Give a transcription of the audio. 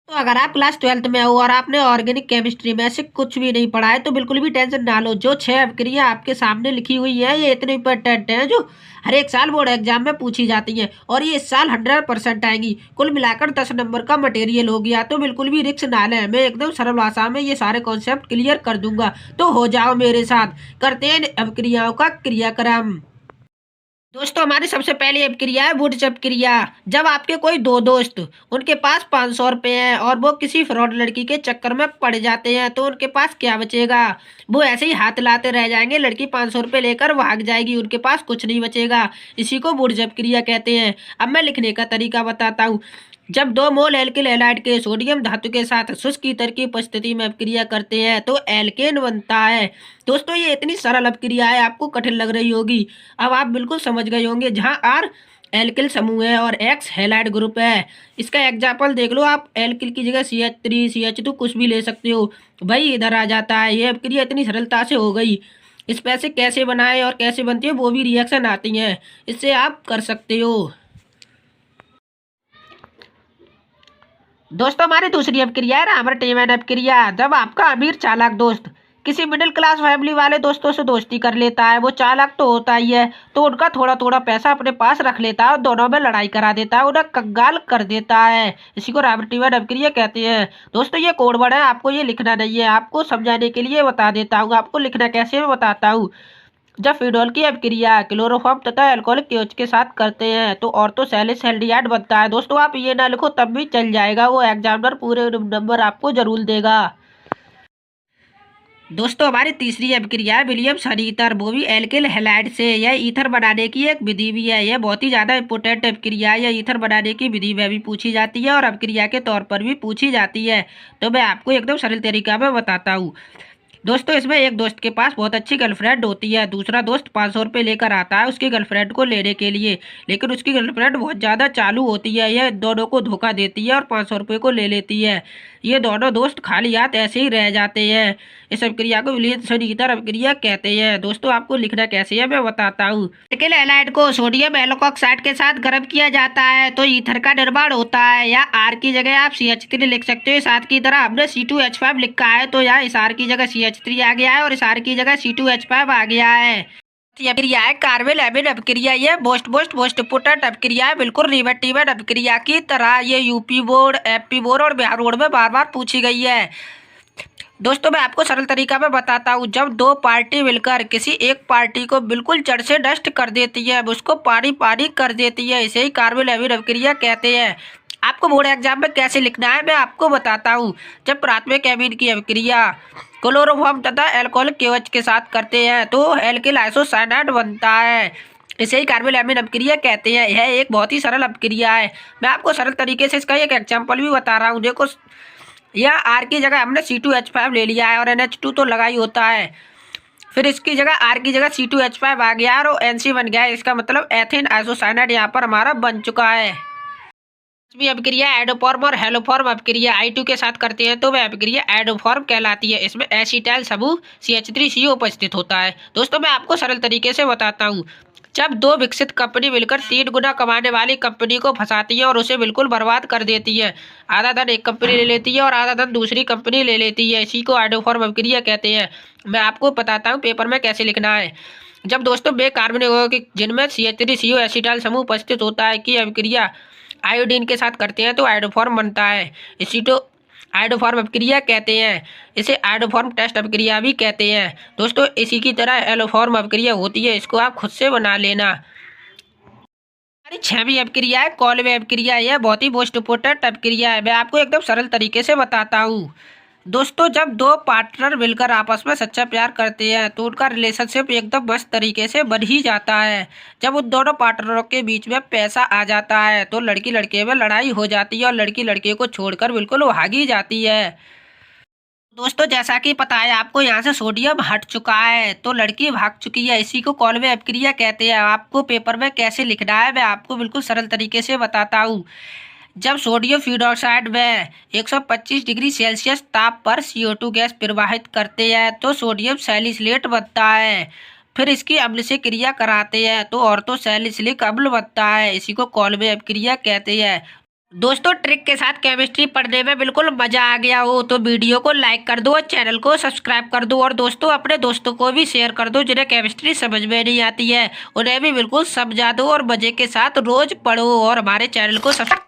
तो अगर आप क्लास 12th में हो और आपने ऑर्गेनिक केमिस्ट्री में से कुछ भी नहीं पढ़ा है तो बिल्कुल भी टेंशन ना लो। जो 6 अवक्रिया आपके सामने लिखी हुई है ये इतनी इंपॉर्टेंट है जो हर एक साल बोर्ड एग्जाम में पूछी जाती है और ये इस साल 100% आएंगी। कुल मिलाकर 10 नंबर का मटेरियल हो गया तो बिल्कुल भी रिस्क ना लें। मैं एकदम सरल भाषा में ये सारे कॉन्सेप्ट क्लियर कर दूंगा। तो हो जाओ मेरे साथ, करते हैं अवक्रियाओं का क्रियाक्रम। दोस्तों हमारी सबसे पहली अपक्रिया है वुड्स अपक्रिया। जब आपके कोई दो दोस्त उनके पास 500 रुपए हैं और वो किसी फ्रॉड लड़की के चक्कर में पड़ जाते हैं तो उनके पास क्या बचेगा? वो ऐसे ही हाथ लाते रह जाएंगे, लड़की 500 रुपए लेकर भाग जाएगी, उनके पास कुछ नहीं बचेगा। इसी को वुड्स अपक्रिया कहते हैं। अब मैं लिखने का तरीका बताता हूँ। जब 2 मोल एल्किल हैलाइड के सोडियम धातु के साथ शुष्क ईथर की उपस्थिति में अपक्रिया करते हैं तो एल्केन बनता है। दोस्तों ये इतनी सरल अपक्रिया है, आपको कठिन लग रही होगी। अब आप बिल्कुल समझ गए होंगे। जहां आर एल्किल समूह है और एक्स हैलाइड ग्रुप है। इसका एग्जाम्पल देख लो आप, एल्किल की जगह CH3 CH2 कुछ भी ले सकते हो, भाई इधर आ जाता है। ये अपक्रिया इतनी सरलता से हो गई। इस पे से कैसे बनाए और कैसे बनती है वो भी रिएक्शन आती हैं, इससे आप कर सकते हो। दोस्तों हमारी दूसरी अपक्रिया है रामर टेमैन अपक्रिया। जब आपका अमीर चालाक दोस्त किसी मिडिल क्लास फैमिली वाले दोस्तों से दोस्ती कर लेता है, वो चालाक तो होता ही है, तो उनका थोड़ा थोड़ा पैसा अपने पास रख लेता है और दोनों में लड़ाई करा देता है, उन्हें कंगाल कर देता है। इसी को रामर टेमैन अपक्रिया कहते हैं। दोस्तों ये कोड वर्ड है, आपको ये लिखना नहीं है, आपको समझाने के लिए बता देता हूँ। आपको लिखना कैसे मैं बताता हूँ। जब फिनोल की अपक्रिया क्लोरोफॉर्म तथा अल्कोहलिक केओच के साथ करते हैं तो ऑर्थोसैलिस एल्डिहाइड बनता है। दोस्तों आप ये ना लिखो तब भी चल जाएगा, वो एग्जामिनर पूरे नंबर आपको जरूर देगा। दोस्तों हमारी तीसरी अपक्रिया है विलियम सन ईथर। वो भी एल्किल हैलाइड से यह ईथर बनाने की एक विधि भी है। यह बहुत ही ज्यादा इंपोर्टेंट अपक्रिया है। यह ईथर बनाने की विधि में भी पूछी जाती है और अपक्रिया के तौर पर भी पूछी जाती है। तो मैं आपको एकदम सरल तरीका में बताता हूँ। दोस्तों इसमें एक दोस्त के पास बहुत अच्छी गर्लफ्रेंड होती है, दूसरा दोस्त 500 रुपये लेकर आता है उसकी गर्लफ्रेंड को लेने के लिए, लेकिन उसकी गर्लफ्रेंड बहुत ज़्यादा चालू होती है। यह दोनों को धोखा देती है और 500 रुपये को ले लेती है। ये दोनों दोस्त खाली हाथ ऐसे ही रह जाते हैं। इस अभिक्रिया को विलियम सन ईथर अभिक्रिया कहते हैं। दोस्तों आपको लिखना कैसे है मैं बताता हूँ। एल्किल हैलाइड को सोडियम एल्कोक्साइड के साथ गर्म किया जाता है तो ईथर का निर्माण होता है। या आर की जगह आप CH3 लिख सकते हो। इस आर की तरह हमने C2H5 लिखा है तो यहाँ इस आर की जगह CH3 आ गया है और इस आर की जगह C2H5 आ गया है। यह अभिक्रिया है कार्बन एमिन अभिक्रिया। ये मोस्ट इंपोर्टेंट अभिक्रिया है, बिल्कुल रिवर्टिबल अभिक्रिया की तरह। ये यूपी बोर्ड, एमपी बोर्ड और बिहार बोर्ड में बार बार पूछी गई है। दोस्तों मैं आपको सरल तरीका में बताता हूँ। जब दो पार्टी मिलकर किसी एक पार्टी को बिल्कुल जड़ से नष्ट कर देती है, उसको पानी पानी कर देती है, इसे ही कार्बन एमिन अभिक्रिया कहते हैं। आपको बोर्ड एग्जाम में कैसे लिखना है मैं आपको बताता हूँ। जब प्राथमिक एमीन की अभिक्रिया क्लोरोफॉर्म तथा अल्कोहल केओएच के साथ करते हैं तो एल्किल आइसोसाइनाइड बनता है, इसे ही कार्बन एमिन अभिक्रिया कहते हैं। यह एक बहुत ही सरल अभिक्रिया है। मैं आपको सरल तरीके से इसका एक एग्जाम्पल भी बता रहा हूँ। देखो यह आर की जगह हमने C2H5 ले लिया है और NH2 तो लगा ही होता है। फिर इसकी जगह आर की जगह C2H5 आ गया और NC बन गया है। इसका मतलब एथेन आइसोसाइनाइड यहाँ पर हमारा बन चुका है। अभिक्रिया एडोफॉर्म और हेलोफॉर्म अभिक्रिया I2 के साथ करते हैं तो वह अभिक्रिया एडोफॉर्म कहलाती है। इसमें एसिटाइल समूह CH3CO उपस्थित होता है। दोस्तों मैं आपको सरल तरीके से बताता हूँ। जब दो विकसित कंपनी मिलकर 3 गुना कमाने वाली कंपनी को फंसाती है और उसे बिल्कुल बर्बाद कर देती है, आधा धन एक कंपनी ले लेती है और आधा धन दूसरी कंपनी ले लेती है, इसी को एडोफॉर्म अभिक्रिया कहते हैं। मैं आपको बताता हूँ पेपर में कैसे लिखना है। जब दोस्तों बे कार्बनिक जिनमें CH3CO एसिटाइल समूह उपस्थित होता है की अभिक्रिया आयोडीन के साथ करते हैं तो आयोडोफॉर्म बनता है, इसी को आयोडोफॉर्म अभिक्रिया कहते हैं। इसे आयोडोफॉर्म टेस्ट अभिक्रिया भी कहते हैं। दोस्तों इसी की तरह एलोफॉर्म अभिक्रिया होती है, इसको आप खुद से बना लेना। हमारी 6वीं अभिक्रिया है कॉलवे अभिक्रिया। यह बहुत ही मोस्ट इंपोर्टेंट अभिक्रिया है। मैं आपको एकदम सरल तरीके से बताता हूँ। दोस्तों जब दो पार्टनर मिलकर आपस में सच्चा प्यार करते हैं तो उनका रिलेशनशिप एकदम मस्त तरीके से बन ही जाता है। जब उन दोनों पार्टनरों के बीच में पैसा आ जाता है तो लड़की लड़के में लड़ाई हो जाती है और लड़की लड़के को छोड़कर बिल्कुल भागी जाती है। दोस्तों जैसा कि पता है आपको, यहाँ से सोडियम हट चुका है तो लड़की भाग चुकी है, इसी को कॉलवे अभिक्रिया कहते हैं। आपको पेपर में कैसे लिखना है मैं आपको बिल्कुल सरल तरीके से बताता हूँ। जब सोडियम फिनोक्साइड में 125 डिग्री सेल्सियस ताप पर CO2 गैस प्रवाहित करते हैं तो सोडियम सैलिसिलेट बनता है। फिर इसकी अम्ल से क्रिया कराते हैं तो ऑर्थो सैलिसिलिक अम्ल बनता है, इसी को कॉलवे अभिक्रिया कहते हैं। दोस्तों ट्रिक के साथ केमिस्ट्री पढ़ने में बिल्कुल मजा आ गया हो तो वीडियो को लाइक कर दो और चैनल को सब्सक्राइब कर दो और दोस्तों अपने दोस्तों को भी शेयर कर दो जिन्हें केमिस्ट्री समझ में नहीं आती है, उन्हें भी बिल्कुल समझा दो और मजे के साथ रोज पढ़ो और हमारे चैनल को सब्सक्राइब